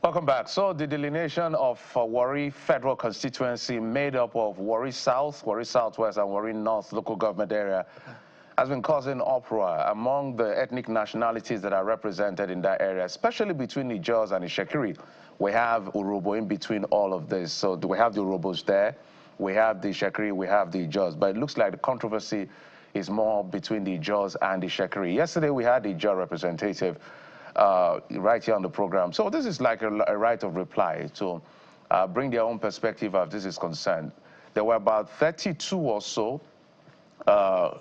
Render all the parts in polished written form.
Welcome back. So the delineation of Warri federal constituency made up of Warri South, Warri Southwest, and Warri North local government area has been causing uproar among the ethnic nationalities that are represented in that area, especially between the Ijaws and the Itsekiri. We have Urobo in between all of this. So we have the Urobos there, we have the Itsekiri, we have the Ijaws. But it looks like the controversy is more between the Ijaws and the Itsekiri. Yesterday we had the Ijaw representative right here on the program. So this is like a right of reply to bring their own perspective as this is concerned. There were about 32 or so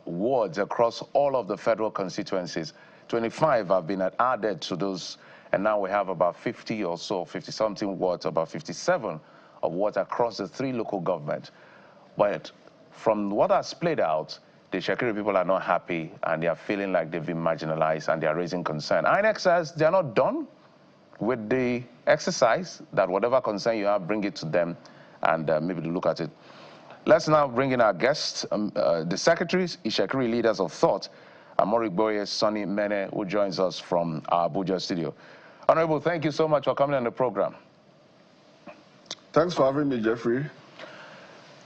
wards across all of the federal constituencies. 25 have been added to those, and now we have about 50 or so, 50-something wards, about 57 of wards across the 3 local governments. But from what has played out, the Itsekiri people are not happy, and they are feeling like they've been marginalized, and they are raising concern. INEC says they are not done with the exercise, that whatever concern you have, bring it to them, and maybe to look at it. Let's now bring in our guests, the secretaries, Itsekiri leaders of thought, Amorigboye Sonny Mene, who joins us from our Abuja studio. Honorable, thank you so much for coming on the program. Thanks for having me, Jeffrey.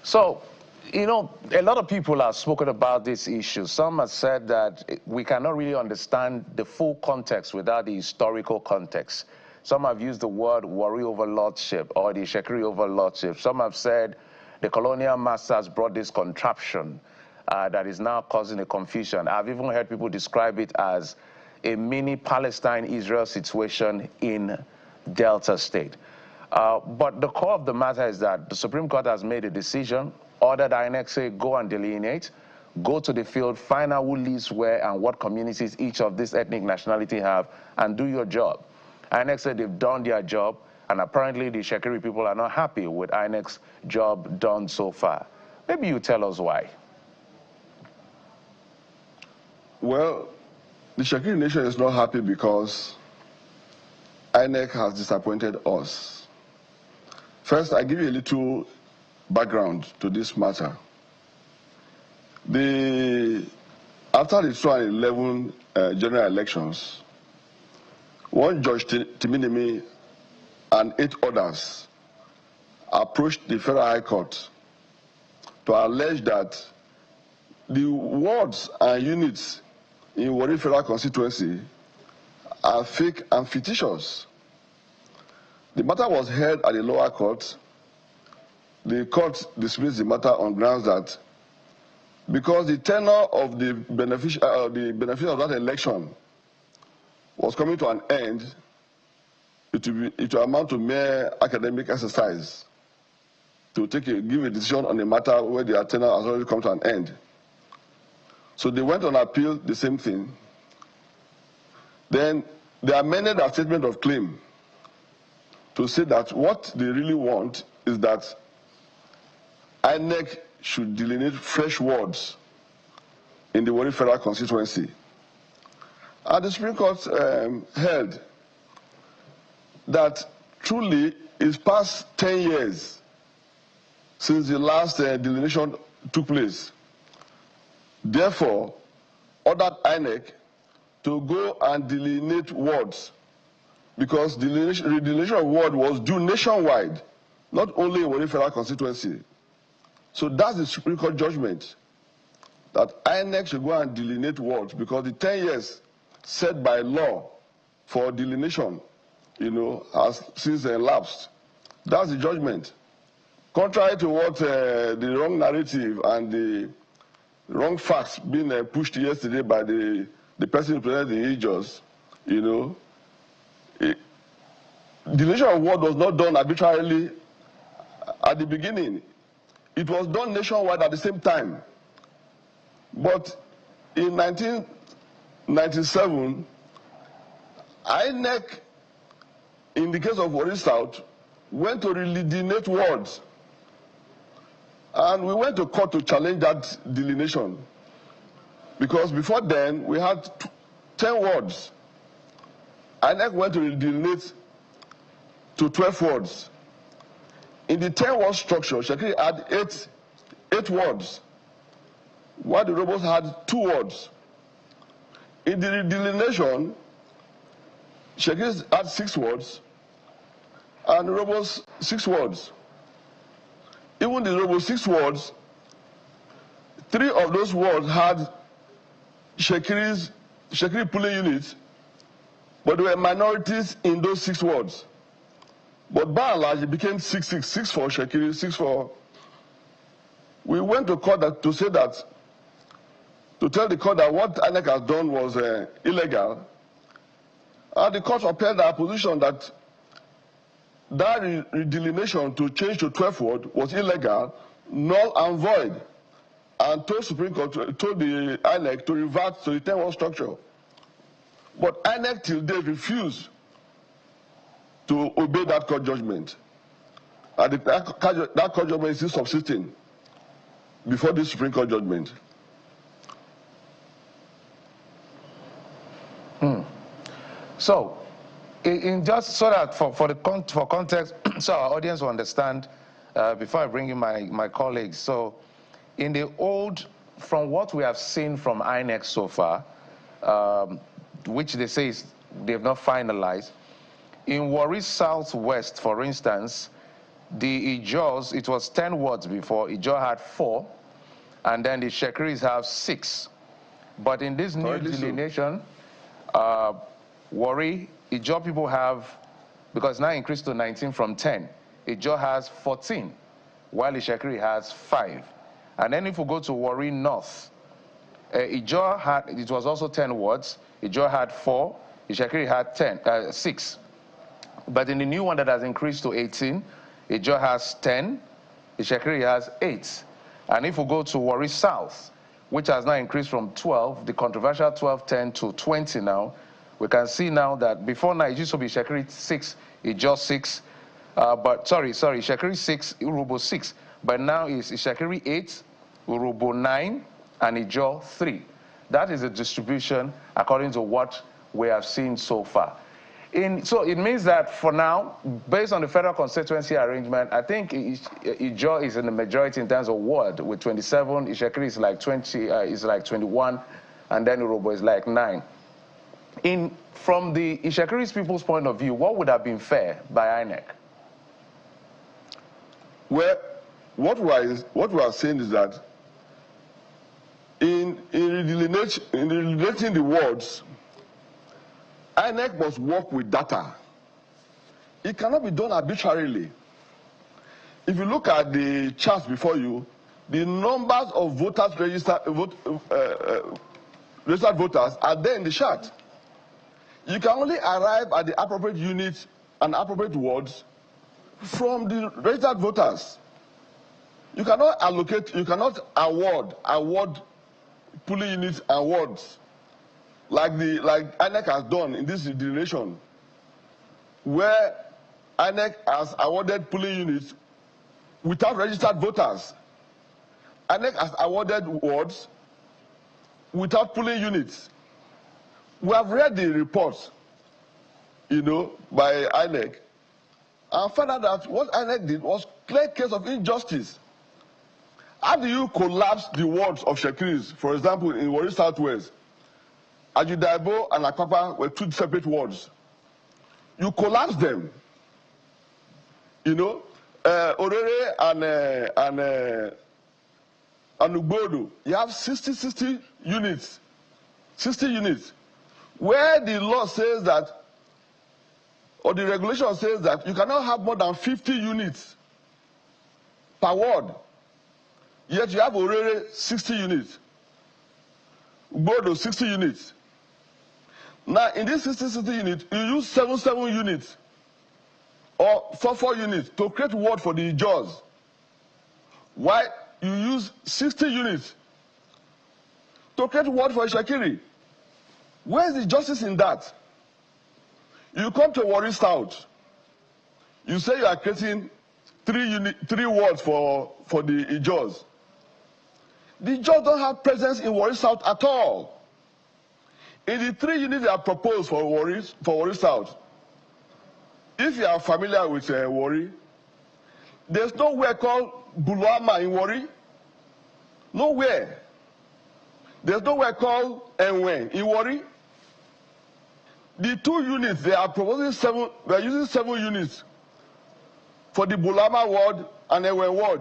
So, you know, a lot of people have spoken about this issue. Some have said that we cannot really understand the full context without the historical context. Some have used the word Warri overlordship or the Itsekiri overlordship. Some have said the colonial masters brought this contraption that is now causing a confusion. I've even heard people describe it as a mini Palestine-Israel situation in Delta State. But the core of the matter is that the Supreme Court has made a decision, ordered INEC say go and delineate, go to the field, find out who lives where and what communities each of this ethnic nationality have, and do your job. INEC said they've done their job, and apparently the Itsekiri people are not happy with INEC's job done so far. Maybe you tell us why. Well, the Itsekiri nation is not happy because INEC has disappointed us. First, I give you a little background to this matter. After the 2011 general elections, one Judge Timinimi and 8 others approached the Federal High Court to allege that the wards and units in Warri Federal constituency are fake and fictitious. The matter was heard at the lower court. The court dismissed the matter on grounds that because the tenure of the benefit of that election was coming to an end, it will amount to mere academic exercise to give a decision on a matter where the tenure has already come to an end. So they went on appeal, the same thing. Then they amended their statement of claim to say that what they really want is that INEC should delineate fresh wards in the Warri Federal constituency. And the Supreme Court held that truly it's past 10 years since the last delineation took place. Therefore, ordered INEC to go and delineate wards, because the delineation of ward was due nationwide, not only in Warri Federal constituency. So that's the Supreme Court judgment, that INEC should go and delineate wards, because the 10 years set by law for delineation, has since elapsed. That's the judgment. Contrary to what the wrong narrative and the wrong facts being pushed yesterday by the person who presented the Ijaws, delineation of ward was not done arbitrarily at the beginning. It was done nationwide at the same time. But in 1997, INEC, in the case of Warri South, went to delineate wards. And we went to court to challenge that delineation. Because before then, we had 10 wards. INEC went to delineate to 12 wards. In the 10-ward structure, Itsekiri had 8 wards, while the Urobos had 2 wards. In the delineation, Itsekiri had 6 wards, and Robo's 6 wards. Even the Robo 6 wards, 3 of those wards had Itsekiri polling units, but there were minorities in those 6 wards. But by and large, it became 6-6, 6 for Itsekiri, 6 for. We went to court to say that, to tell the court that what INEC has done was illegal. And the court upheld our position that delineation to change to 12 ward was illegal, null and void, and told Supreme Court, told the INEC to revert to the 10 ward structure. But INEC till date refused to obey that court judgment. And that court judgment is still subsisting before this Supreme Court judgment. So, in just so that for context, so our audience will understand, before I bring in my colleagues. So, in the old, from what we have seen from INEC so far, which they say they have not finalized, in Warri Southwest, for instance, the Ijaws, it was 10 wards before. Ijaws had 4, and then the Itsekaris have 6. But in this new delineation, Warri, Ijaws people have, because now increased to 19 from 10, Ijaws has 14, while Itsekiri has 5. And then if we go to Warri North, Ijaws had, it was also 10 wards, Ijaws had 4, Itsekiri had 6. But in the new one that has increased to 18, Ijaws has 10, Itsekiri has 8. And if we go to Warri South, which has now increased from 12, the controversial 12, 10 to 20 now, we can see now that before now it used to be Itsekiri 6, Ijaws 6, Itsekiri 6, Urobo 6. But now it's Itsekiri 8, Urobo 9, and Ijaws 3. That is the distribution according to what we have seen so far. So it means that for now, based on the federal constituency arrangement, I think Ijaws is in the majority in terms of ward with 27, Itsekiri is like 20, is like 21, and then Urobo is like 9. From the Itsekiri's people's point of view, what would have been fair by INEC? Well, what we are saying is that in delineating the wards, INEC must work with data. It cannot be done arbitrarily. If you look at the charts before you, the numbers of voters registered voters are there in the chart. You can only arrive at the appropriate units and appropriate wards from the registered voters. You cannot allocate, you cannot award polling units and wards like INEC has done in this delineation, where INEC has awarded polling units without registered voters. INEC has awarded wards without polling units. We have read the reports, by INEC, and found out that what INEC did was clear case of injustice. How do you collapse the wards of Itsekiris? For example, in Warri Southwest, Ajudaibo and Akpapa were 2 separate wards. You collapse them. Orere and Ugbodo, you have 60 units. 60 units. Where the law says that, or the regulation says that you cannot have more than 50 units per ward. Yet you have Orere 60 units. Ugbodo 60 units. Now, in this 60 units, you use 7 units or 4 units to create ward for the Ijaws. Why you use 60 units to create ward for Itsekiri? Where is the justice in that? You come to Warri South. You say you are creating 3 wards for the Ijaws. The Ijaws don't have presence in Warri South at all. In the 3 units that are proposed for Warri South, if you are familiar with Warri, there's nowhere called Buluama in Warri. Nowhere. There's nowhere called Enwe in Warri. The 2 units, they are proposing 7, they are using 7 units for the Bulama ward and Ewe ward.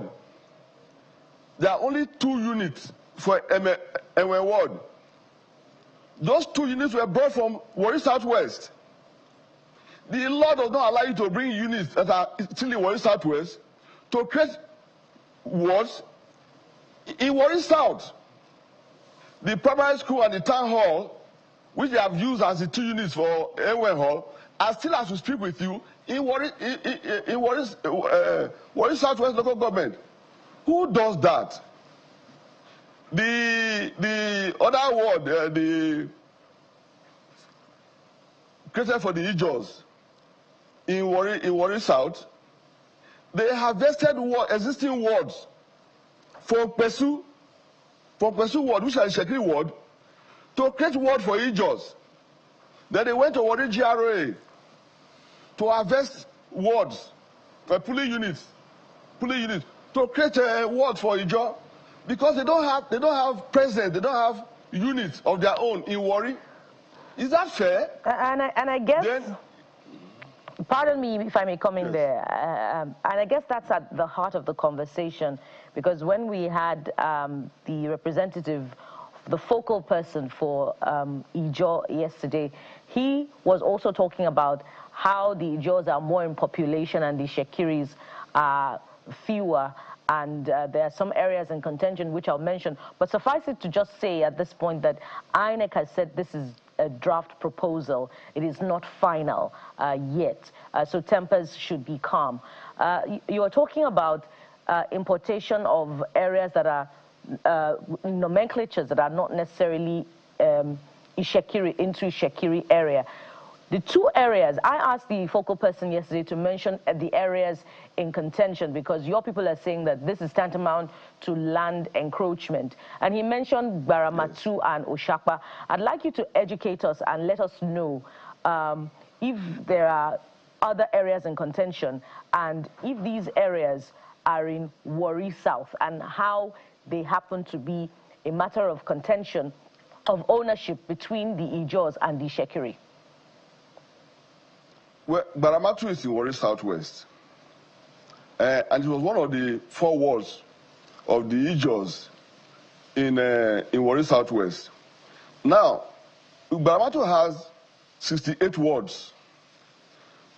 There are only 2 units for Ewe ward. Those 2 units were brought from Warri Southwest. The law does not allow you to bring units that are still in Warri Southwest to create wards in Warri South. The primary school and the town hall, which they have used as the 2 units for Ewe Hall, are still, as we speak with you, in Warri Southwest local government. Who does that? The other ward, the created for the Ijaws in Warri South, they harvested existing wards for Pesu ward, which is the Itsekiri ward, to create ward for Ijaws. Then they went to Warri GRA to harvest wards, polling units, to create a ward for Ijaws, because they don't have president, they don't have units of their own in Warri. Is that fair? And I guess, then, pardon me if I may come in there, and I guess that's at the heart of the conversation, because when we had the representative, the focal person for Ijaws yesterday, he was also talking about how the Ijaws are more in population and the Itsekiris are fewer, and there are some areas in contention which I'll mention. But suffice it to just say at this point that INEC has said this is a draft proposal. It is not final yet, so tempers should be calm. You are talking about importation of areas that are nomenclatures that are not necessarily Itsekiri into Itsekiri area. The 2 areas, I asked the focal person yesterday to mention the areas in contention, because your people are saying that this is tantamount to land encroachment. And he mentioned Baramatu and Oshakpa. I'd like you to educate us and let us know if there are other areas in contention and if these areas are in Warri South and how they happen to be a matter of contention of ownership between the Ijaws and the Itsekiri. Well, Baramatu is in Warri Southwest, and it was one of the 4 wards of the Ijaws in Warri Southwest. Now, Baramatu has 68 wards.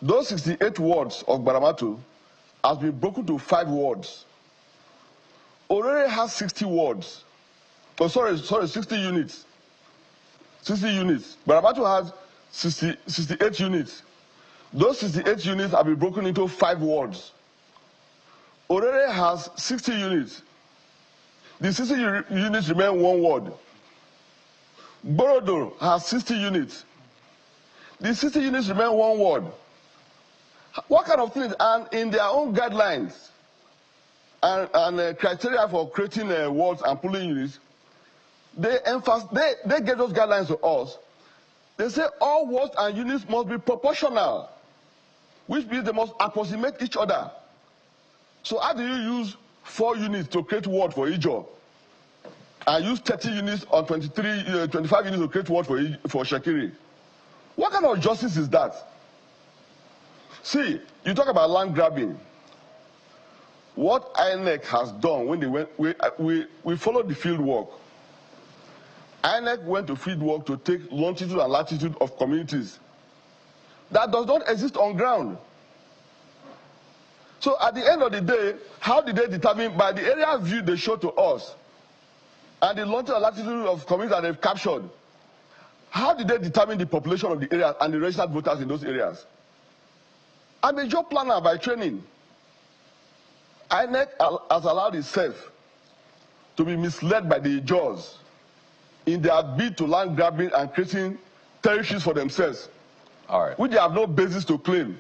Those 68 wards of Baramatu has been broken to 5 wards. Orere has 60 wards. Oh, sorry, 60 units. 60 units. Baramatu has 68 units. Those 68 units have been broken into 5 wards. Orere has 60 units. The 60 units remain 1 ward. Borodo has 60 units. The 60 units remain 1 ward. What kind of things? And in their own guidelines and criteria for creating wards and polling units, they get those guidelines to us. They say all wards and units must be proportional, which means they must approximate each other. So how do you use 4 units to create ward for Ijaws and use 30 units on 25 units to create ward for Itsekiri? What kind of justice is that? See, you talk about land grabbing. What INEC has done when they went, we followed the field work. INEC went to field work to take longitude and latitude of communities that does not exist on ground. So at the end of the day, how did they determine, by the area view they showed to us and the longitude and latitude of communities that they've captured, how did they determine the population of the area and the registered voters in those areas? I'm a job planner by training. INEC has allowed itself to be misled by the Ijaws in their bid to land grabbing and creating territories for themselves, which they have no basis to claim.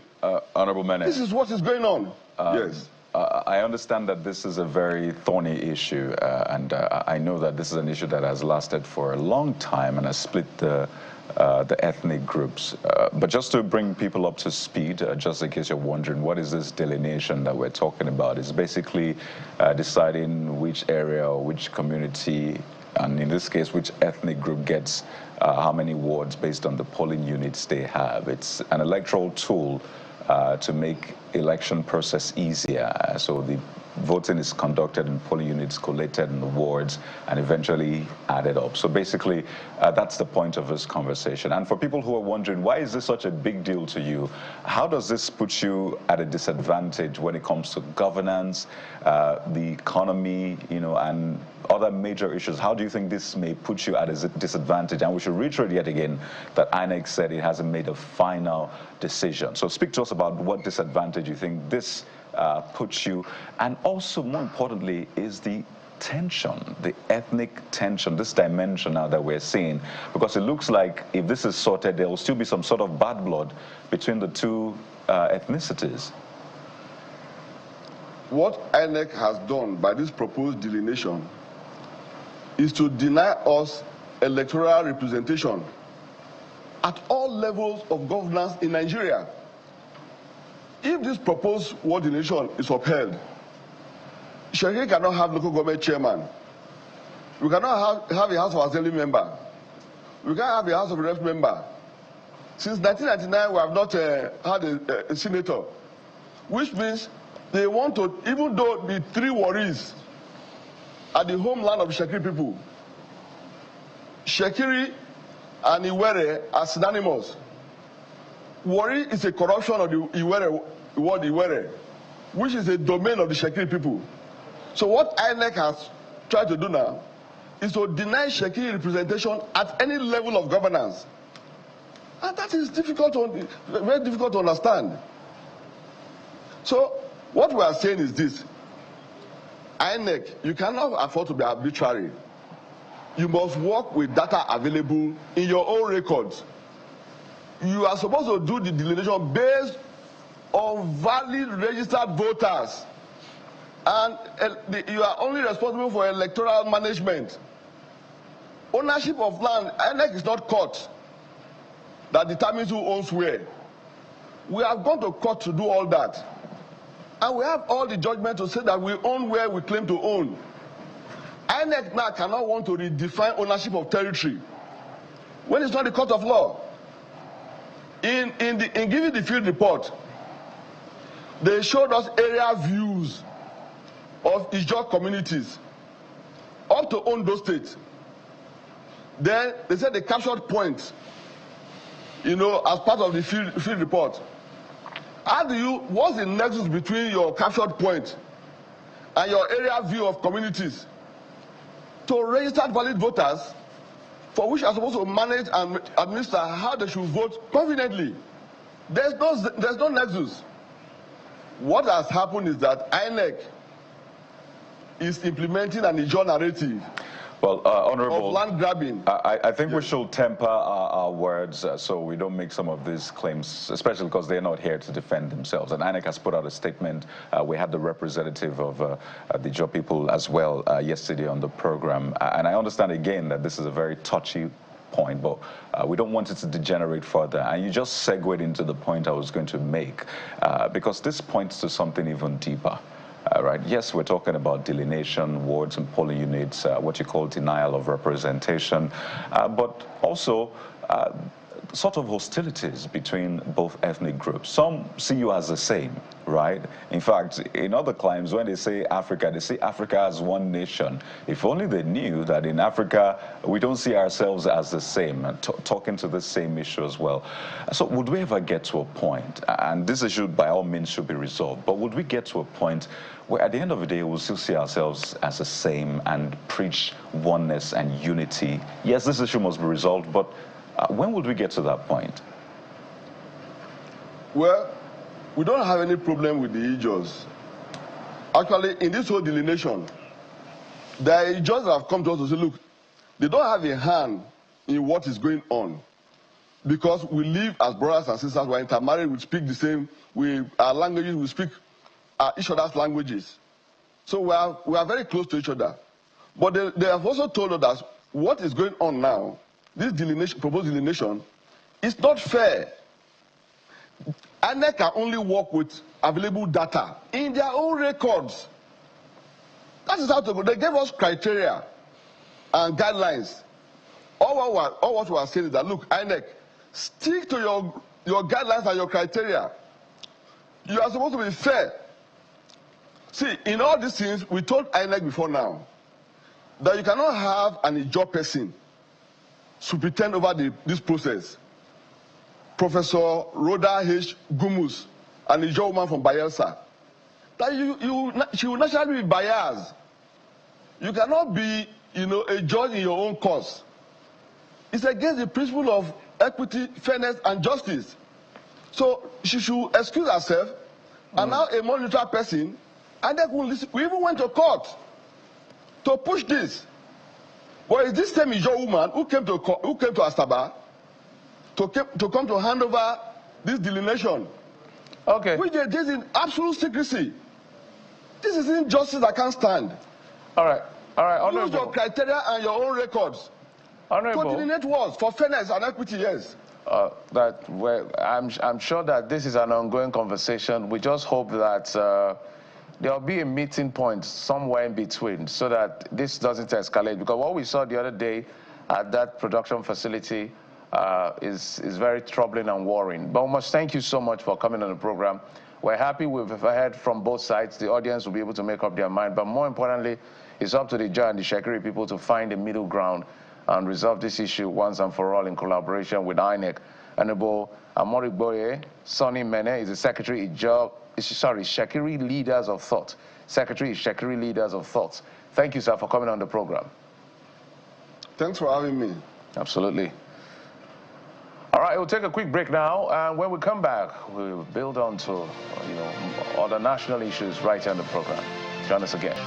Honorable Mene. This is what is going on. Yes. I understand that this is a very thorny issue, and I know that this is an issue that has lasted for a long time and has split the ethnic groups. But just to bring people up to speed, just in case you're wondering, what is this delineation that we're talking about? It's basically deciding which area or which community, and in this case, which ethnic group gets how many wards based on the polling units they have. It's an electoral tool to make election process easier. So the voting is conducted in polling units, collated in the wards, and eventually added up. So basically, that's the point of this conversation. And for people who are wondering, why is this such a big deal to you? How does this put you at a disadvantage when it comes to governance, the economy, you know, and other major issues? How do you think this may put you at a disadvantage? And we should reiterate yet again that INEC said it hasn't made a final decision. So speak to us about what disadvantage you think this puts you, and also more importantly is the tension, the ethnic tension, this dimension now that we're seeing, because it looks like if this is sorted, there will still be some sort of bad blood between the two ethnicities. What INEC has done by this proposed delineation is to deny us electoral representation at all levels of governance in Nigeria. If this proposed ward delineation is upheld, Itsekiri cannot have local government chairman. We cannot have a House of Assembly member. We can't have a House of Reps member. Since 1999, we have not had a senator, which means they want to, even though the three Warris are the homeland of Itsekiri people, Itsekiri and Iwere are synonymous. Warri is a corruption of the word Iwere, which is a domain of the Itsekiri people. So what INEC has tried to do now is to deny Itsekiri representation at any level of governance. And that is very difficult to understand. So what we are saying is this: INEC, you cannot afford to be arbitrary. You must work with data available in your own records. You are supposed to do the delineation based on valid registered voters, and you are only responsible for electoral management. Ownership of land, INEC is not court that determines who owns where. We have gone to court to do all that, and we have all the judgment to say that we own where we claim to own. INEC now cannot want to redefine ownership of territory when it's not the court of law. In giving the field report, they showed us area views of Ijaws communities up to Ondo State. Then they said they captured points, you know, as part of the field report. What's the nexus between your captured point and your area view of communities to registered valid voters, for which are supposed to manage and administer how they should vote confidently? There's no nexus. What has happened is that INEC is implementing an Ijaws narrative. Well, Honorable, of land grabbing. I think we should temper our words so we don't make some of these claims, especially because they're not here to defend themselves. And INEC has put out a statement. We had the representative of the Ijaws people as well yesterday on the program. And I understand again that this is a very touchy point, but we don't want it to degenerate further. And you just segued into the point I was going to make, because this points to something even deeper. Right. Yes, we're talking about delineation, wards and polling units, what you call denial of representation, but also sort of hostilities between both ethnic groups. Some see you as the same, right? In fact, in other climes, when they say Africa as one nation. If only they knew that in Africa, we don't see ourselves as the same, and talking to the same issue as well. So would we ever get to a point, and this issue by all means should be resolved, but would we get to a point where at the end of the day, we'll still see ourselves as the same and preach oneness and unity? Yes, this issue must be resolved, but when would we get to that point? Well, we don't have any problem with the Ijaws. Actually, in this whole delineation, the Ijaws have come to us to say, look, they don't have a hand in what is going on, because we live as brothers and sisters, we're intermarried, we speak the same, our languages, we speak each other's languages. So we are very close to each other. But they have also told us that what is going on now, this proposed delineation, is not fair. INEC can only work with available data in their own records. That is how to go. They gave us criteria and guidelines. All what we are saying is that, look, INEC, stick to your guidelines and your criteria. you are supposed to be fair. See, in all these things, we told INEC before now that you cannot have an Ijaws person superintend over this process. Professor Rhoda H. Gumus, an Ijaws woman from Bayelsa, that she will naturally be biased. You cannot be, a judge in your own cause. It's against the principle of equity, fairness, and justice. So she should excuse herself, and now a more neutral person, and then we even went to court to push this. But it's this same Ijaws woman who came to Asaba to come to hand over this delineation. Okay. Which they did in absolute secrecy. This is injustice I can't stand. All right. All right. Honorable. Use your criteria and your own records. Honorable. To delineate words for fairness and equity, yes. I'm sure that this is an ongoing conversation. We just hope that there'll be a meeting point somewhere in between so that this doesn't escalate. Because what we saw the other day at that production facility is very troubling and worrying. But we must thank you so much for coming on the program. We're happy we've heard from both sides. The audience will be able to make up their mind. But more importantly, it's up to the Ijaws and the Itsekiri people to find a middle ground and resolve this issue once and for all in collaboration with INEC. Honorable Amorigboye Sonny Mene is the Secretary Itsekiri Leaders of Thought. Secretary Itsekiri Leaders of Thought. Thank you, sir, for coming on the program. Thanks for having me. Absolutely. All right, we'll take a quick break now, and when we come back, we'll build on to other national issues right here on the program. Join us again.